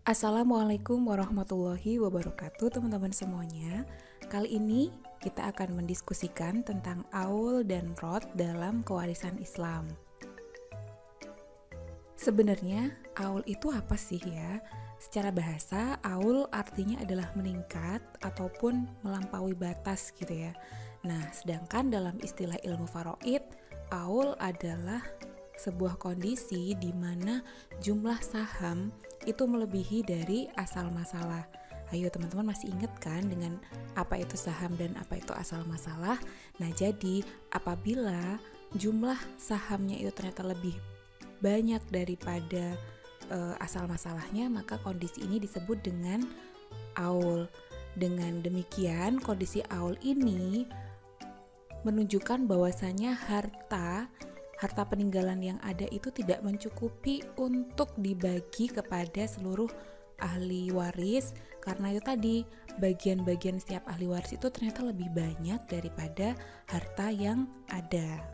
Assalamualaikum warahmatullahi wabarakatuh teman-teman semuanya. Kali ini kita akan mendiskusikan tentang aul dan rod dalam kewarisan Islam. Sebenarnya aul itu apa sih ya? Secara bahasa, aul artinya adalah meningkat ataupun melampaui batas gitu ya. Nah, sedangkan dalam istilah ilmu faraid, aul adalah sebuah kondisi di mana jumlah saham itu melebihi dari asal masalah. Ayo teman-teman masih ingat kan dengan apa itu saham dan apa itu asal masalah? Nah, jadi apabila jumlah sahamnya itu ternyata lebih banyak daripada asal masalahnya, maka kondisi ini disebut dengan aul. Dengan demikian, kondisi aul ini menunjukkan bahwasanya harta peninggalan yang ada itu tidak mencukupi untuk dibagi kepada seluruh ahli waris, karena itu tadi bagian-bagian setiap ahli waris itu ternyata lebih banyak daripada harta yang ada.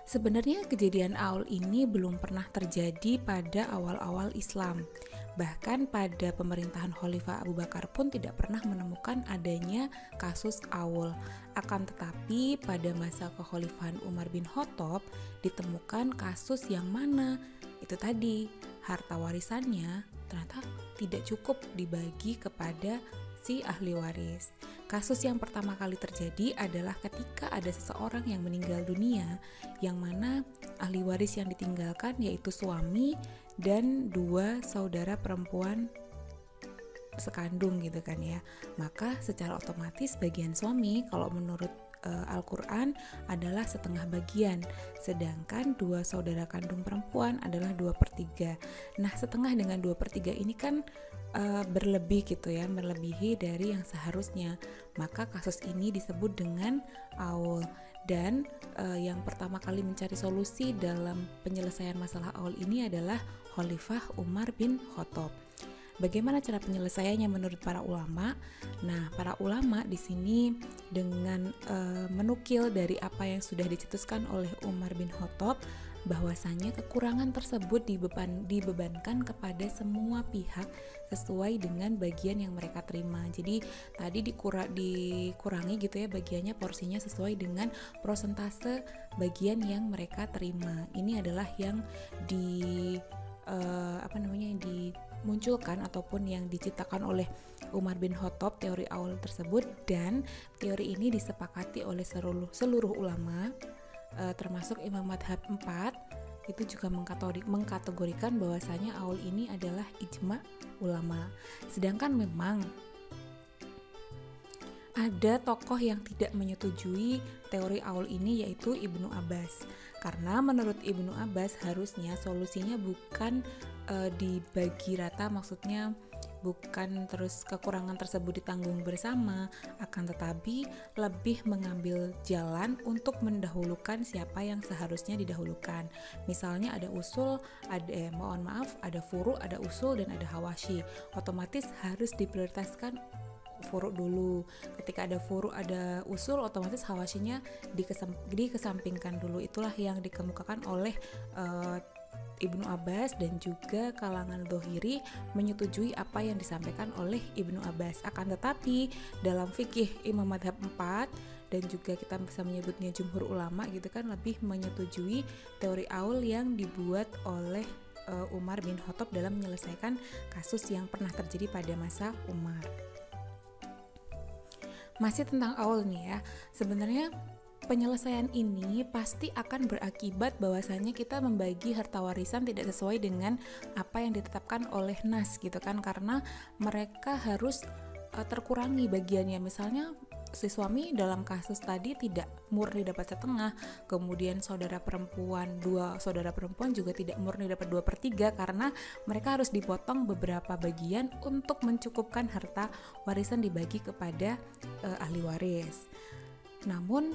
Sebenarnya kejadian aul ini belum pernah terjadi pada awal-awal Islam. Bahkan pada pemerintahan Khalifah Abu Bakar pun tidak pernah menemukan adanya kasus aul. Akan tetapi pada masa kekhalifahan Umar bin Khattab ditemukan kasus yang mana itu tadi harta warisannya ternyata tidak cukup dibagi kepada si ahli waris. Kasus yang pertama kali terjadi adalah ketika ada seseorang yang meninggal dunia, yang mana ahli waris yang ditinggalkan yaitu suami dan dua saudara perempuan sekandung gitu kan ya. Maka secara otomatis bagian suami kalau menurut Al-Quran adalah setengah bagian, sedangkan dua saudara kandung perempuan adalah 2/3. Nah, setengah dengan 2/3 ini kan berlebih gitu ya, melebihi dari yang seharusnya. Maka kasus ini disebut dengan aul. Dan yang pertama kali mencari solusi dalam penyelesaian masalah aul ini adalah Khalifah Umar bin Khattab. Bagaimana cara penyelesaiannya menurut para ulama? Nah, para ulama di sini dengan menukil dari apa yang sudah dicetuskan oleh Umar bin Khattab, bahwasanya kekurangan tersebut dibebankan kepada semua pihak sesuai dengan bagian yang mereka terima. Jadi tadi dikurangi gitu ya bagiannya, porsinya sesuai dengan prosentase bagian yang mereka terima. Ini adalah yang dimunculkan ataupun yang diciptakan oleh Umar bin Khattab, teori aul tersebut, dan teori ini disepakati oleh seluruh ulama, termasuk Imam Madhab 4 itu juga mengkategorikan bahwasanya aul ini adalah ijma ulama. Sedangkan memang ada tokoh yang tidak menyetujui teori aul ini, yaitu Ibnu Abbas. Karena menurut Ibnu Abbas harusnya solusinya bukan dibagi rata, maksudnya bukan terus kekurangan tersebut ditanggung bersama, akan tetapi lebih mengambil jalan untuk mendahulukan siapa yang seharusnya didahulukan. Misalnya ada usul, ada furu, ada usul, dan ada hawashi. Otomatis harus diprioritaskan furu dulu. Ketika ada furu, ada usul, otomatis hawashinya dikesampingkan dulu. Itulah yang dikemukakan oleh Ibnu Abbas, dan juga kalangan Dhohiri menyetujui apa yang disampaikan oleh Ibnu Abbas. Akan tetapi dalam fikih Imam Madhab 4 dan juga kita bisa menyebutnya jumhur ulama gitu kan, lebih menyetujui teori aul yang dibuat oleh Umar bin Khattab dalam menyelesaikan kasus yang pernah terjadi pada masa Umar. Masih tentang aul nih ya, sebenarnya penyelesaian ini pasti akan berakibat bahwasanya kita membagi harta warisan tidak sesuai dengan apa yang ditetapkan oleh nas gitu kan, karena mereka harus terkurangi bagiannya. Misalnya si suami dalam kasus tadi tidak murni dapat setengah, kemudian dua saudara perempuan juga tidak murni dapat 2/3, karena mereka harus dipotong beberapa bagian untuk mencukupkan harta warisan dibagi kepada ahli waris. Namun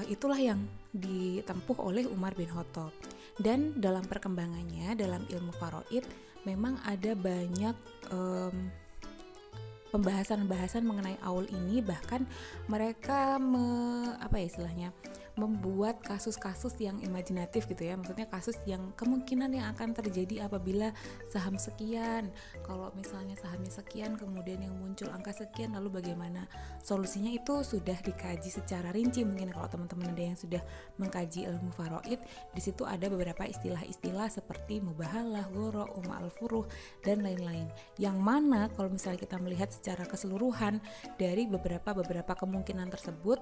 itulah yang ditempuh oleh Umar bin Khattab. Dan dalam perkembangannya dalam ilmu faraid memang ada banyak pembahasan mengenai aul ini, bahkan mereka membuat kasus-kasus yang imajinatif gitu ya, maksudnya kasus yang kemungkinan yang akan terjadi apabila saham sekian, kalau misalnya sahamnya sekian kemudian yang muncul angka sekian, lalu bagaimana solusinya. Itu sudah dikaji secara rinci. Mungkin kalau teman-teman ada yang sudah mengkaji ilmu faraid, di situ ada beberapa istilah-istilah seperti mubahalah, ghoro, umma al-furuh dan lain-lain, yang mana kalau misalnya kita melihat secara keseluruhan dari beberapa kemungkinan tersebut,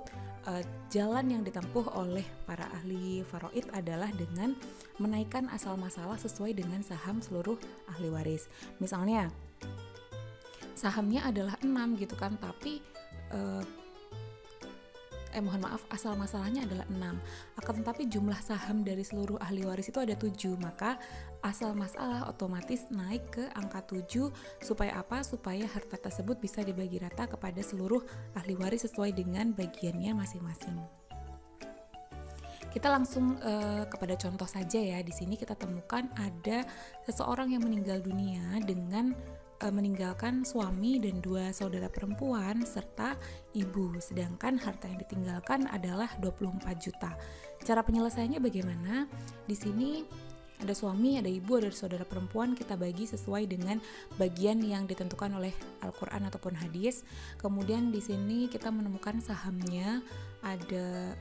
jalan yang ditempuh oleh para ahli faraid adalah dengan menaikkan asal masalah sesuai dengan saham seluruh ahli waris. Misalnya sahamnya adalah 6 gitu kan, tapi asal masalahnya adalah 6, akan tetapi jumlah saham dari seluruh ahli waris itu ada 7, maka asal masalah otomatis naik ke angka 7. Supaya apa? Supaya harta tersebut bisa dibagi rata kepada seluruh ahli waris sesuai dengan bagiannya masing-masing. Kita langsung kepada contoh saja ya. Di sini kita temukan ada seseorang yang meninggal dunia dengan meninggalkan suami dan 2 saudara perempuan serta ibu, sedangkan harta yang ditinggalkan adalah 24 juta. Cara penyelesaiannya bagaimana? Di sini ada suami, ada ibu, ada saudara perempuan, kita bagi sesuai dengan bagian yang ditentukan oleh Al-Qur'an ataupun hadis. Kemudian di sini kita menemukan sahamnya ada,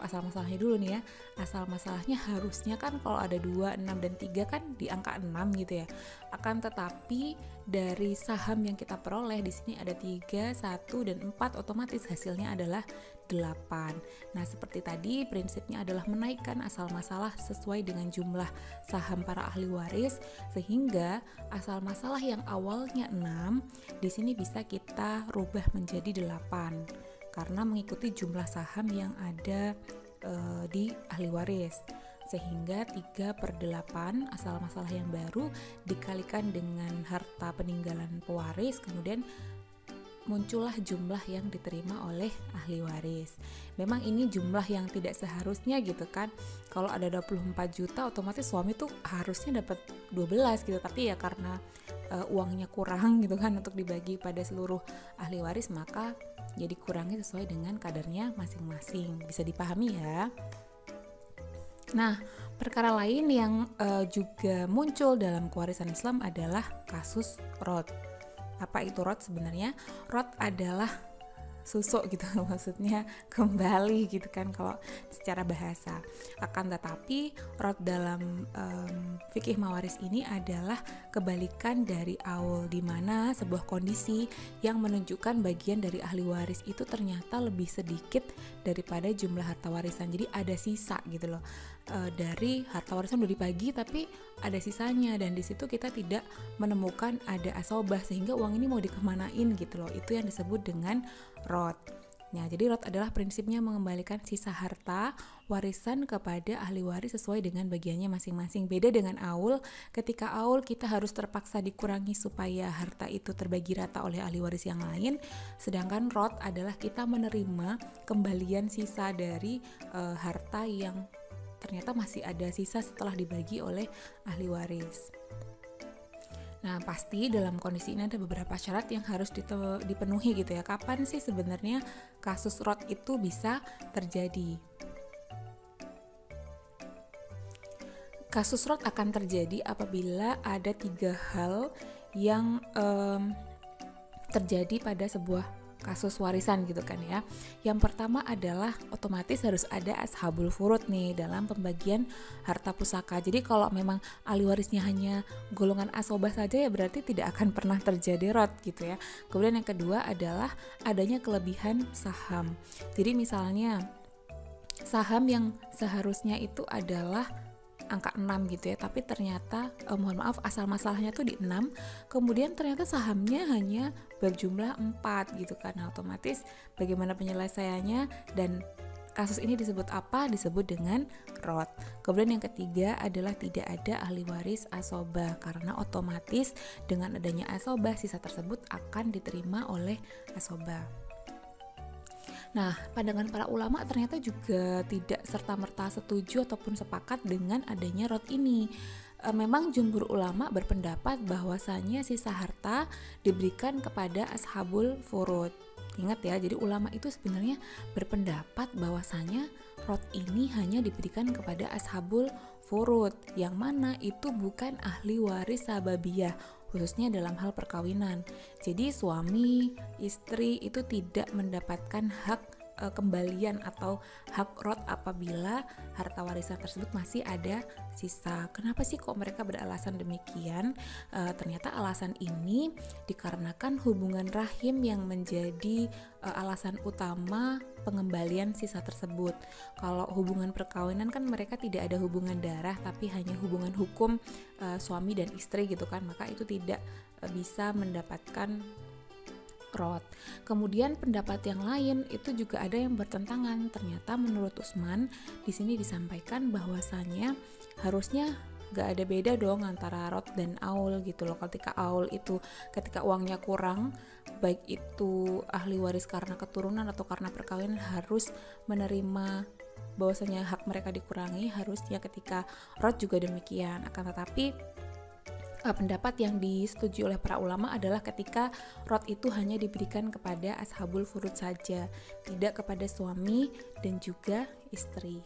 asal masalahnya dulu nih ya. Asal masalahnya harusnya kan kalau ada 2, 6 dan 3 kan di angka 6 gitu ya. Akan tetapi dari saham yang kita peroleh di sini ada 3, 1 dan 4, otomatis hasilnya adalah 8. Nah, seperti tadi prinsipnya adalah menaikkan asal masalah sesuai dengan jumlah saham para ahli waris, sehingga asal masalah yang awalnya 6 di sini bisa kita rubah menjadi 8 karena mengikuti jumlah saham yang ada di ahli waris, sehingga 3/8 asal masalah yang baru dikalikan dengan harta peninggalan pewaris, kemudian muncullah jumlah yang diterima oleh ahli waris. Memang ini jumlah yang tidak seharusnya gitu kan. Kalau ada 24 juta otomatis suami tuh harusnya dapat 12 gitu, tapi ya karena uangnya kurang gitu kan untuk dibagi pada seluruh ahli waris, maka jadi kurangnya sesuai dengan kadarnya masing-masing. Bisa dipahami ya. Nah, perkara lain yang juga muncul dalam kewarisan Islam adalah kasus rod. Apa itu rod sebenarnya? Rod adalah susuk gitu, maksudnya kembali gitu kan kalau secara bahasa. Akan tetapi rod dalam fikih mawaris ini adalah kebalikan dari aul, di mana sebuah kondisi yang menunjukkan bagian dari ahli waris itu ternyata lebih sedikit daripada jumlah harta warisan. Jadi ada sisa gitu loh. Dari harta warisan udah dibagi tapi ada sisanya, dan di situ kita tidak menemukan ada asobah sehingga uang ini mau dikemanain gitu loh. Itu yang disebut dengan rod. Nah, jadi rod adalah prinsipnya mengembalikan sisa harta warisan kepada ahli waris sesuai dengan bagiannya masing-masing. Beda dengan aul, ketika aul kita harus terpaksa dikurangi supaya harta itu terbagi rata oleh ahli waris yang lain, sedangkan rod adalah kita menerima kembalian sisa dari harta yang ternyata masih ada sisa setelah dibagi oleh ahli waris. Nah, pasti dalam kondisi ini ada beberapa syarat yang harus dipenuhi gitu ya. Kapan sih sebenarnya kasus rod itu bisa terjadi? Kasus rod akan terjadi apabila ada 3 hal yang terjadi pada sebuah kasus warisan gitu kan ya. Yang pertama adalah otomatis harus ada ashabul furud nih dalam pembagian harta pusaka. Jadi kalau memang ahli warisnya hanya golongan asobah saja ya berarti tidak akan pernah terjadi rod gitu ya. Kemudian yang kedua adalah adanya kelebihan saham. Jadi misalnya saham yang seharusnya itu adalah angka 6 gitu ya, tapi ternyata asal masalahnya tuh di 6, kemudian ternyata sahamnya hanya berjumlah 4 gitu kan. Nah, otomatis bagaimana penyelesaiannya dan kasus ini disebut apa? Disebut dengan rod. Kemudian yang ketiga adalah tidak ada ahli waris asobah, karena otomatis dengan adanya asobah sisa tersebut akan diterima oleh asobah. Nah, pandangan para ulama ternyata juga tidak serta-merta setuju ataupun sepakat dengan adanya rod ini. Memang jumhur ulama berpendapat bahwasanya sisa harta diberikan kepada ashabul furud. Ingat ya, jadi ulama itu sebenarnya berpendapat bahwasanya rod ini hanya diberikan kepada ashabul furud, yang mana itu bukan ahli waris sababiyah, khususnya dalam hal perkawinan. Jadi suami, istri itu tidak mendapatkan hak kembalian atau hak rod apabila harta warisan tersebut masih ada sisa. Kenapa sih kok mereka beralasan demikian? Ternyata alasan ini dikarenakan hubungan rahim yang menjadi alasan utama pengembalian sisa tersebut. Kalau hubungan perkawinan kan mereka tidak ada hubungan darah, tapi hanya hubungan hukum suami dan istri gitu kan, maka itu tidak bisa mendapatkan rod. Kemudian pendapat yang lain itu juga ada yang bertentangan. Ternyata menurut Utsman di sini disampaikan bahwasanya harusnya gak ada beda dong antara rod dan aul gitu loh. Ketika aul itu ketika uangnya kurang, baik itu ahli waris karena keturunan atau karena perkawinan, harus menerima bahwasanya hak mereka dikurangi. Harusnya ketika rod juga demikian. Akan tetapi pendapat yang disetujui oleh para ulama adalah ketika rod itu hanya diberikan kepada ashabul furud saja, tidak kepada suami dan juga istri.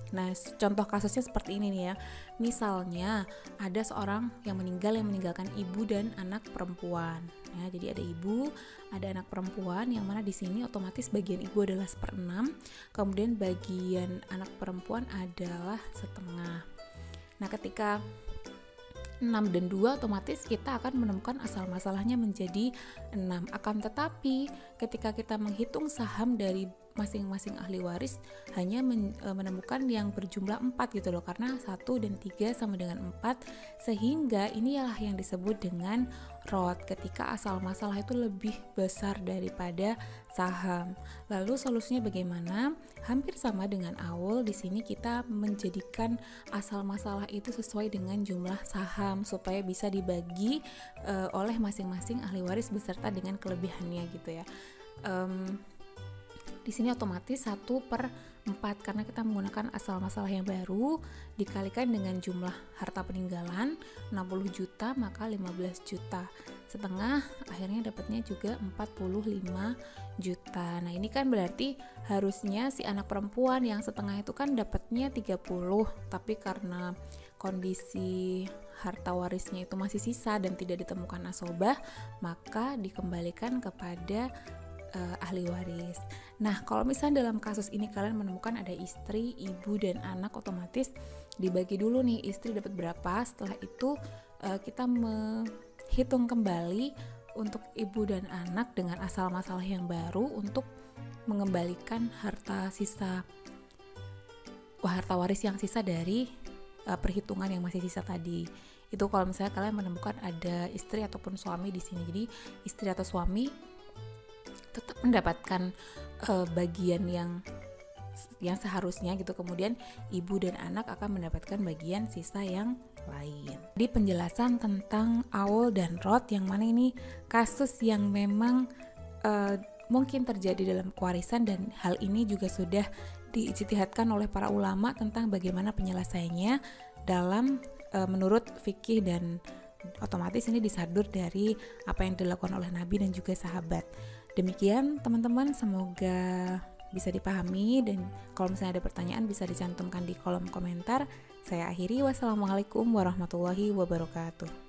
Nah, contoh kasusnya seperti ini nih ya. Misalnya ada seorang yang meninggalkan ibu dan anak perempuan. Ya, jadi ada ibu, ada anak perempuan, yang mana di sini otomatis bagian ibu adalah 1/6, kemudian bagian anak perempuan adalah setengah. Nah, ketika 6 dan 2 otomatis kita akan menemukan asal masalahnya menjadi 6. Akan tetapi ketika kita menghitung saham dari masing-masing ahli waris hanya menemukan yang berjumlah 4 gitu loh, karena 1 dan 3 sama dengan 4, sehingga inilah yang disebut dengan rod, ketika asal masalah itu lebih besar daripada saham. Lalu solusinya bagaimana? Hampir sama dengan awal. Di sini kita menjadikan asal masalah itu sesuai dengan jumlah saham supaya bisa dibagi oleh masing-masing ahli waris beserta dengan kelebihannya gitu ya. Di sini otomatis 1/4 karena kita menggunakan asal masalah yang baru dikalikan dengan jumlah harta peninggalan 60 juta, maka 15 juta. Setengah akhirnya dapatnya juga 45 juta. Nah, ini kan berarti harusnya si anak perempuan yang setengah itu kan dapatnya 30, tapi karena kondisi harta warisnya itu masih sisa dan tidak ditemukan asobah, maka dikembalikan kepada ahli waris. Nah, kalau misalnya dalam kasus ini kalian menemukan ada istri, ibu, dan anak, otomatis dibagi dulu nih istri dapat berapa. Setelah itu kita menghitung kembali untuk ibu dan anak dengan asal masalah yang baru untuk mengembalikan harta waris yang sisa dari perhitungan yang masih sisa tadi. Itu kalau misalnya kalian menemukan ada istri ataupun suami di sini. Jadi istri atau suami tetap mendapatkan bagian yang seharusnya gitu, kemudian ibu dan anak akan mendapatkan bagian sisa yang lain. Di penjelasan tentang aul dan rod, yang mana ini kasus yang memang mungkin terjadi dalam kewarisan, dan hal ini juga sudah diijtihadkan oleh para ulama tentang bagaimana penyelesaiannya dalam menurut fikih, dan otomatis ini disadur dari apa yang dilakukan oleh Nabi dan juga sahabat. Demikian teman-teman, semoga bisa dipahami, dan kalau misalnya ada pertanyaan bisa dicantumkan di kolom komentar. Saya akhiri, wassalamualaikum warahmatullahi wabarakatuh.